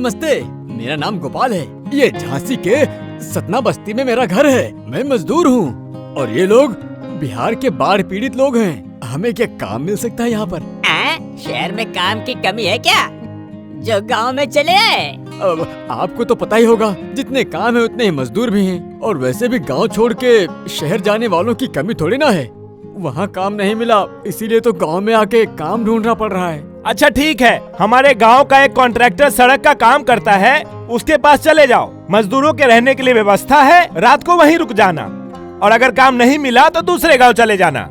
नमस्ते, मेरा नाम गोपाल है। ये झांसी के सतना बस्ती में मेरा घर है। मैं मजदूर हूँ और ये लोग बिहार के बाढ़ पीड़ित लोग हैं। हमें क्या काम मिल सकता है यहाँ पर? शहर में काम की कमी है क्या, जो गांव में चले आए? अब आपको तो पता ही होगा, जितने काम है उतने ही मजदूर भी हैं। और वैसे भी गांव छोड़ के शहर जाने वालों की कमी थोड़ी ना है। वहाँ काम नहीं मिला, इसीलिए तो गांव में आके काम ढूंढना पड़ रहा है। अच्छा ठीक है, हमारे गांव का एक कॉन्ट्रैक्टर सड़क का काम करता है, उसके पास चले जाओ। मजदूरों के रहने के लिए व्यवस्था है, रात को वहीं रुक जाना। और अगर काम नहीं मिला तो दूसरे गांव चले जाना।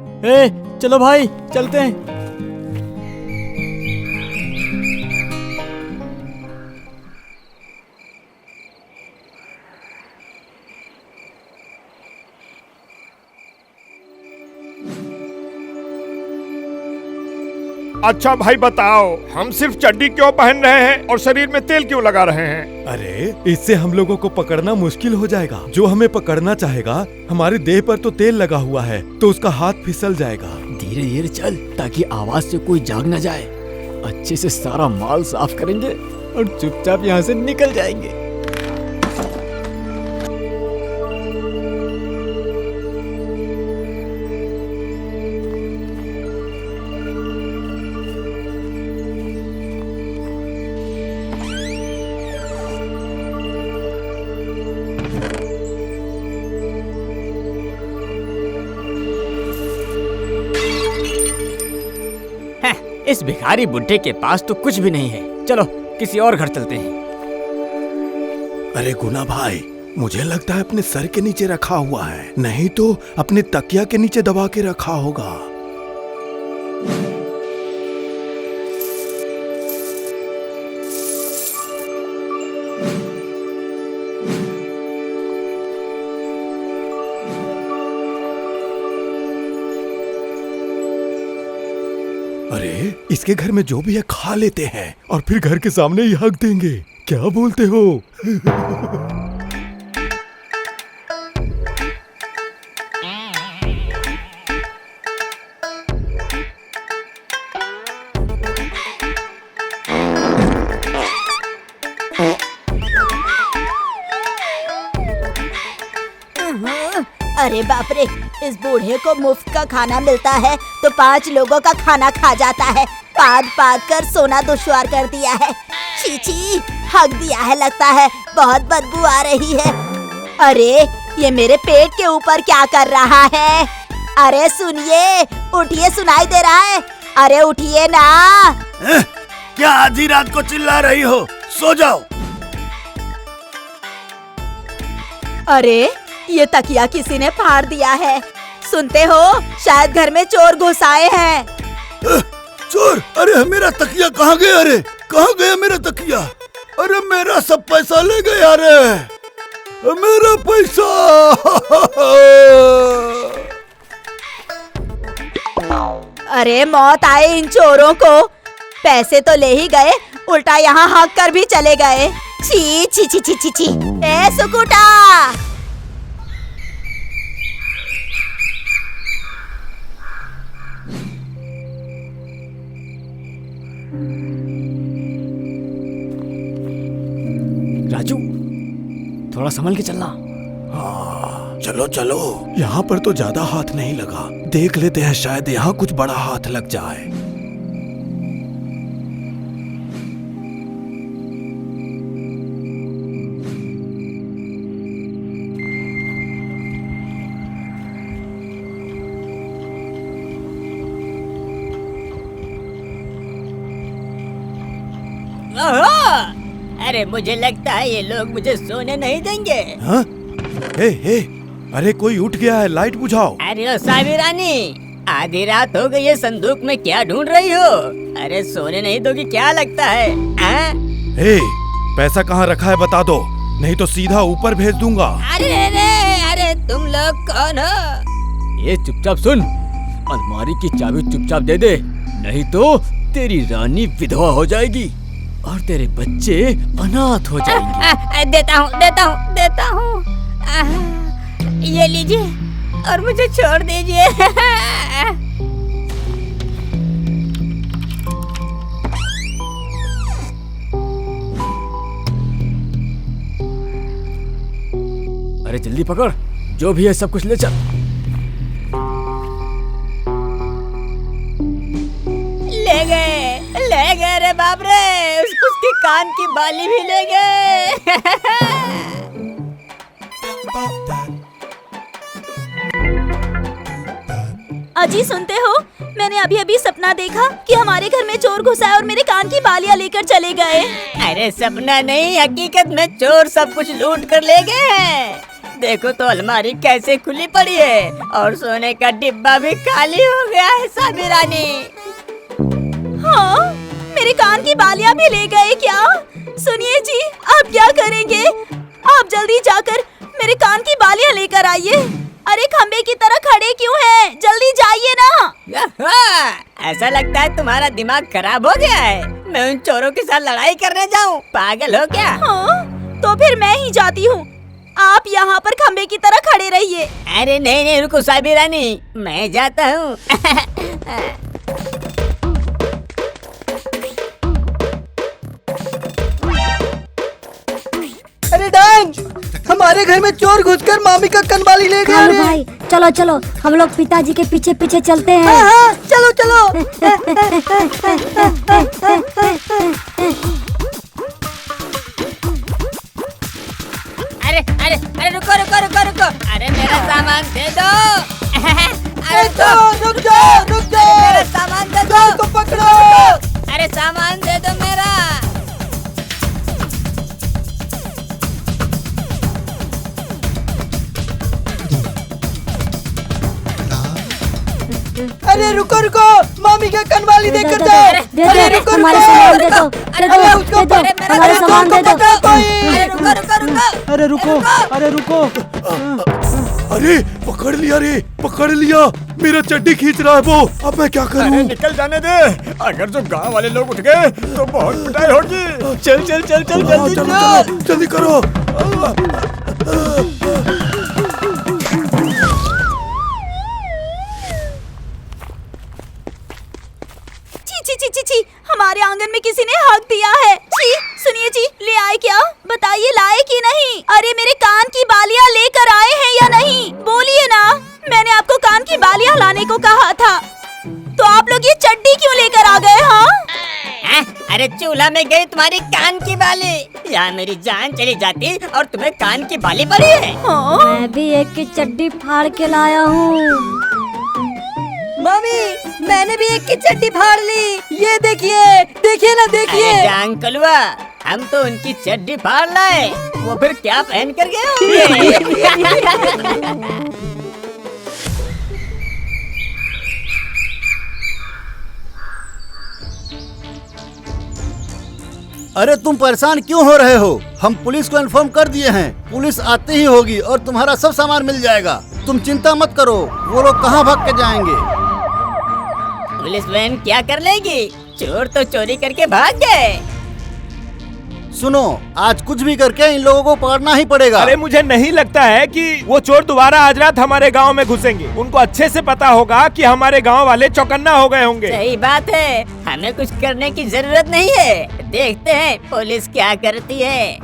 चलो भाई चलते हैं। अच्छा भाई बताओ, हम सिर्फ चड्डी क्यों पहन रहे हैं और शरीर में तेल क्यों लगा रहे हैं? अरे इससे हम लोगों को पकड़ना मुश्किल हो जाएगा। जो हमें पकड़ना चाहेगा, हमारे देह पर तो तेल लगा हुआ है, तो उसका हाथ फिसल जाएगा। धीरे धीरे चल, ताकि आवाज से कोई जाग न जाए। अच्छे से सारा माल साफ करेंगे और चुपचाप यहाँ से निकल जाएंगे। इस भिखारी बुड्ढे के पास तो कुछ भी नहीं है। चलो किसी और घर चलते हैं। अरे गुना भाई, मुझे लगता है अपने सर के नीचे रखा हुआ है, नहीं तो अपने तकिया के नीचे दबा के रखा होगा। अरे इसके घर में जो भी है खा लेते हैं और फिर घर के सामने ही हक देंगे। क्या बोलते हो? अरे बाप रे, इस बूढ़े को मुफ्त का खाना मिलता है तो 5 लोगों का खाना खा जाता है। पाद पाद कर सोना दुश्वार कर दिया है। छी छी, हक दिया है लगता है। बहुत बदबू आ रही है। अरे ये मेरे पेट के ऊपर क्या कर रहा है? अरे सुनिए, उठिए, सुनाई दे रहा है। अरे उठिए ना। क्या आधी रात को चिल्ला रही हो? सो जाओ। अरे ये तकिया किसी ने फाड़ दिया है। सुनते हो, शायद घर में चोर घुस आए हैं। चोर? अरे मेरा तकिया कहाँ गया? अरे कहाँ गया मेरा तकिया? अरे मेरा सब पैसा ले गए। अरे मेरा पैसा। अरे मौत आए इन चोरों को। पैसे तो ले ही गए, उल्टा यहाँ हक कर भी चले गए। छी छी छी छी छी छी। ए सुकुटा, राजू थोड़ा संभल के चलना। हाँ चलो चलो, यहाँ पर तो ज्यादा हाथ नहीं लगा। देख लेते हैं, शायद यहाँ कुछ बड़ा हाथ लग जाए। अरे मुझे लगता है ये लोग मुझे सोने नहीं देंगे। हाँ? हे, अरे कोई उठ गया है, लाइट बुझाओ। अरे ओ साबिरानी, आधी रात हो गई है, संदूक में क्या ढूंढ रही हो? अरे सोने नहीं दोगी क्या लगता है? हे, पैसा कहाँ रखा है बता दो, नहीं तो सीधा ऊपर भेज दूंगा। अरे तुम लोग कौन हो? ये चुपचाप सुन, अलमारी की चाबी चुपचाप दे दे, नहीं तो तेरी रानी विधवा हो जाएगी और तेरे बच्चे अनाथ हो जाएंगे। देता हूँ। ये लीजिए और मुझे छोड़ दीजिए। अरे जल्दी पकड़, जो भी है सब कुछ ले चल। ले गए रे बाप रे, उसके कान की बाली भी ले गए। अजी सुनते हो, मैंने अभी अभी सपना देखा कि हमारे घर में चोर घुसा है और मेरे कान की बालियां लेकर चले गए। अरे सपना नहीं, हकीकत में चोर सब कुछ लूट कर ले गए हैं। देखो तो अलमारी कैसे खुली पड़ी है और सोने का डिब्बा भी खाली हो गया है साबी रानी। हाँ, मेरे कान की बालियां भी ले गए क्या? सुनिए जी, आप क्या करेंगे? आप जल्दी जाकर मेरे कान की बालियां लेकर आइए। अरे खंबे की तरह खड़े क्यों हैं? जल्दी जाइए ना। ऐसा लगता है तुम्हारा दिमाग खराब हो गया है। मैं उन चोरों के साथ लड़ाई करने जाऊं? पागल हो क्या? हाँ, तो फिर मैं ही जाती हूँ। आप यहाँ पर खंबे की तरह खड़े रहिए। अरे नहीं, रुको साबी रानी, मैं जाता हूँ। अरे डान, हमारे घर में चोर घुसकर मामी का कनवाली ले गया। कालू भाई चलो चलो, हम लोग पिताजी के पीछे पीछे चलते हैं। हाँ हाँ, चलो चलो। अरे रुको। अरे मेरा सामान दे दो। अरे रुक जाओ। मेरा सामान दे दो। को पकड़ो। अरे सामान दे दो मेरा। अरे रुको, मामी का कनवाली देकर जाओ। दे दो, हमारे सामान दे दो, हमारे सामान दे दो। अरे रुको। अरे पकड़ लिया, मेरा चड्डी खींच रहा है वो। अब मैं क्या अरे करूं? निकल जाने दे, अगर जो गांव वाले लोग उठ गए तो बहुत पिटाई होगी। चल जल्दी करो। छी, हमारे आंगन में किसी ने हक दिया है। छी, सुनिए जी, ले आए क्या? बताइए लाए कि नहीं? अरे मेरे कान की बालियां लेकर आए हैं या नहीं? बोलिए ना, मैंने आपको कान की बालियां लाने को कहा था, तो आप लोग ये चड्डी क्यों लेकर आ गए? हाँ, अरे चूल्हा में गई तुम्हारी कान की बाली, यहाँ मेरी जान चली जाती और तुम्हें कान की बाली पड़ी है। हाँ? मैं भी एक की चड्डी फाड़ के लाया हूँ। मामी, मैंने भी एक की चड्डी फाड़ ली। ये देखिए ना। अरे जान कलुआ, हम तो उनकी चड्डी फाड़ लाए, वो फिर क्या पहन कर गए होंगे? अरे तुम परेशान क्यों हो रहे हो? हम पुलिस को इन्फॉर्म कर दिए हैं। पुलिस आती ही होगी और तुम्हारा सब सामान मिल जाएगा। तुम चिंता मत करो, वो लोग कहाँ भाग के जाएंगे। पुलिस वैन क्या कर लेगी? चोर तो चोरी करके भाग गए। सुनो, आज कुछ भी करके इन लोगों को पकड़ना ही पड़ेगा। अरे मुझे नहीं लगता है कि वो चोर दोबारा आज रात हमारे गांव में घुसेंगे। उनको अच्छे से पता होगा कि हमारे गांव वाले चौकन्ना हो गए होंगे। सही बात है, हमें कुछ करने की जरूरत नहीं है। देखते हैं पुलिस क्या करती है।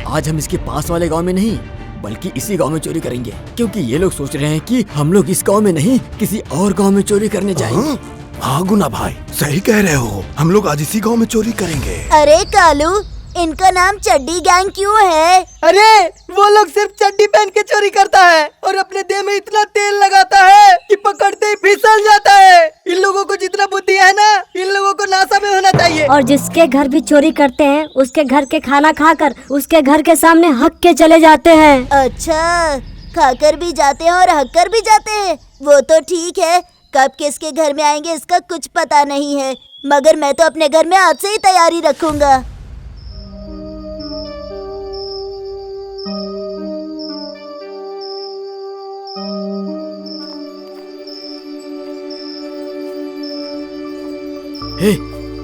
आज हम इसके पास वाले गांव में नहीं बल्कि इसी गांव में चोरी करेंगे, क्योंकि ये लोग सोच रहे हैं कि हम लोग इस गांव में नहीं किसी और गांव में चोरी करने जाएंगे। हाँ गुना भाई, सही कह रहे हो। हम लोग आज इसी गांव में चोरी करेंगे। अरे कालू, इनका नाम चड्डी गैंग क्यों है? अरे वो लोग सिर्फ चड्डी पहन के चोरी करता है और अपने देह में इतना तेल लगाता है कि पकड़ते ही फिसल जाता है। इन लोगों को जितना बुद्धि है ना, इन लोगों को नासा में होना चाहिए। और जिसके घर भी चोरी करते हैं, उसके घर के खाना खाकर उसके घर के सामने हक के चले जाते हैं। अच्छा, खाकर भी जाते हैं और हक कर भी जाते हैं। वो तो ठीक है, कब किसके घर में आएंगे इसका कुछ पता नहीं है, मगर मैं तो अपने घर में आज से ही तैयारी रखूंगा। हे,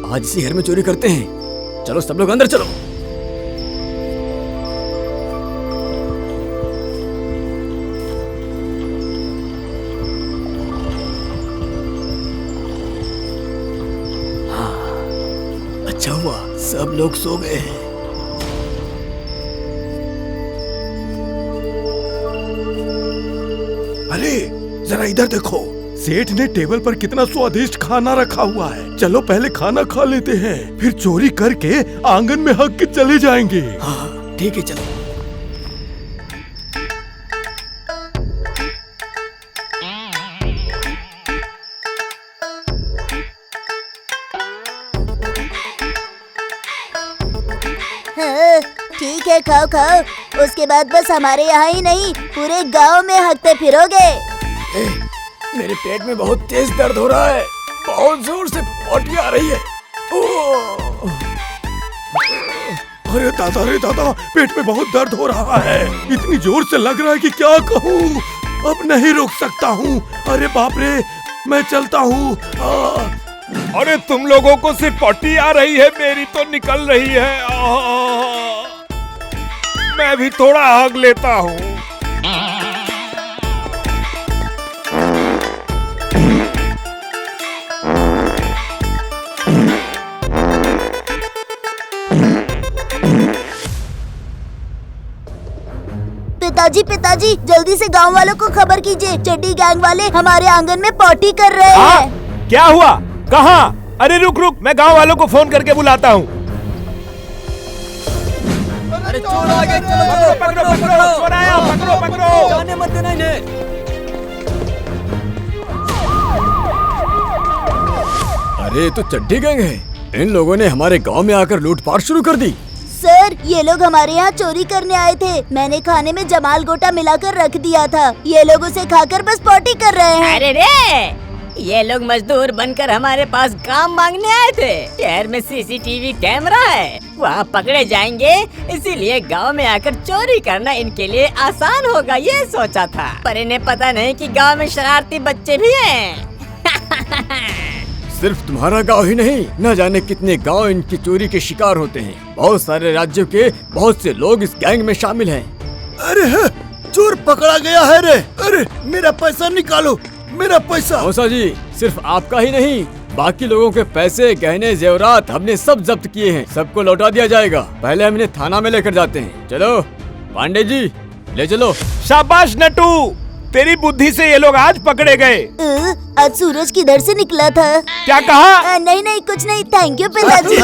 आज इसी घर में चोरी करते हैं। चलो सब लोग अंदर चलो। हाँ, अच्छा हुआ सब लोग सो गए हैं। अरे जरा इधर देखो। सेठ ने टेबल पर कितना स्वादिष्ट खाना रखा हुआ है। चलो पहले खाना खा लेते हैं, फिर चोरी करके आंगन में हक के चले जाएंगे। हाँ ठीक है चलो। हाँ, ठीक है खाओ खाओ। उसके बाद बस हमारे यहाँ ही नहीं पूरे गांव में हकते फिरोगे। मेरे पेट में बहुत तेज दर्द हो रहा है, बहुत जोर से पोटी आ रही है। ओह! अरे दादा रे दादा, पेट में बहुत दर्द हो रहा है। इतनी जोर से लग रहा है कि क्या कहूँ, अब नहीं रुक सकता हूँ। अरे बाप रे, मैं चलता हूँ। अरे तुम लोगों को सिर्फ पट्टी आ रही है, मेरी तो निकल रही है। मैं भी थोड़ा हग लेता हूँ। पिताजी जल्दी से गांव वालों को खबर कीजिए, चड्डी गैंग वाले हमारे आंगन में पॉटी कर रहे हैं। क्या हुआ? कहाँ? अरे रुक रुक, मैं गांव वालों को फोन करके बुलाता हूँ। अरे चोर आ गए, चलो पकड़ो, चोर आया, पकड़ो। जाने मत देना इन्हें। अरे तो चड्डी गैंग है। इन लोगों ने हमारे गांव में आकर लूटपाट शुरू कर दी। सर, ये लोग हमारे यहाँ चोरी करने आए थे। मैंने खाने में जमाल गोटा मिलाकर रख दिया था। ये लोग उसे खाकर बस पॉटी कर रहे हैं। अरे रे, ये लोग मजदूर बनकर हमारे पास काम मांगने आए थे। शहर में सीसीटीवी कैमरा है, वहाँ पकड़े जाएंगे, इसीलिए गांव में आकर चोरी करना इनके लिए आसान होगा, ये सोचा था। पर इन्हें पता नहीं कि गांव में शरारती बच्चे भी हैं। सिर्फ तुम्हारा गांव ही नहीं, न जाने कितने गांव इनकी चोरी के शिकार होते हैं। बहुत सारे राज्यों के बहुत से लोग इस गैंग में शामिल हैं। अरे चोर पकड़ा गया है रे। अरे मेरा पैसा निकालो, मेरा पैसा। मौसा जी, सिर्फ आपका ही नहीं, बाकी लोगों के पैसे, गहने, जेवरात हमने सब जब्त किए हैं। सबको लौटा दिया जाएगा। पहले हम इन्हें थाना में लेकर जाते हैं। चलो पांडे जी, ले चलो। शाबाश नटू, तेरी बुद्धि से ये लोग आज पकड़े गए। आज सूरज किधर से निकला था? क्या कहा? नहीं कुछ नहीं, थैंक यू पिताजी।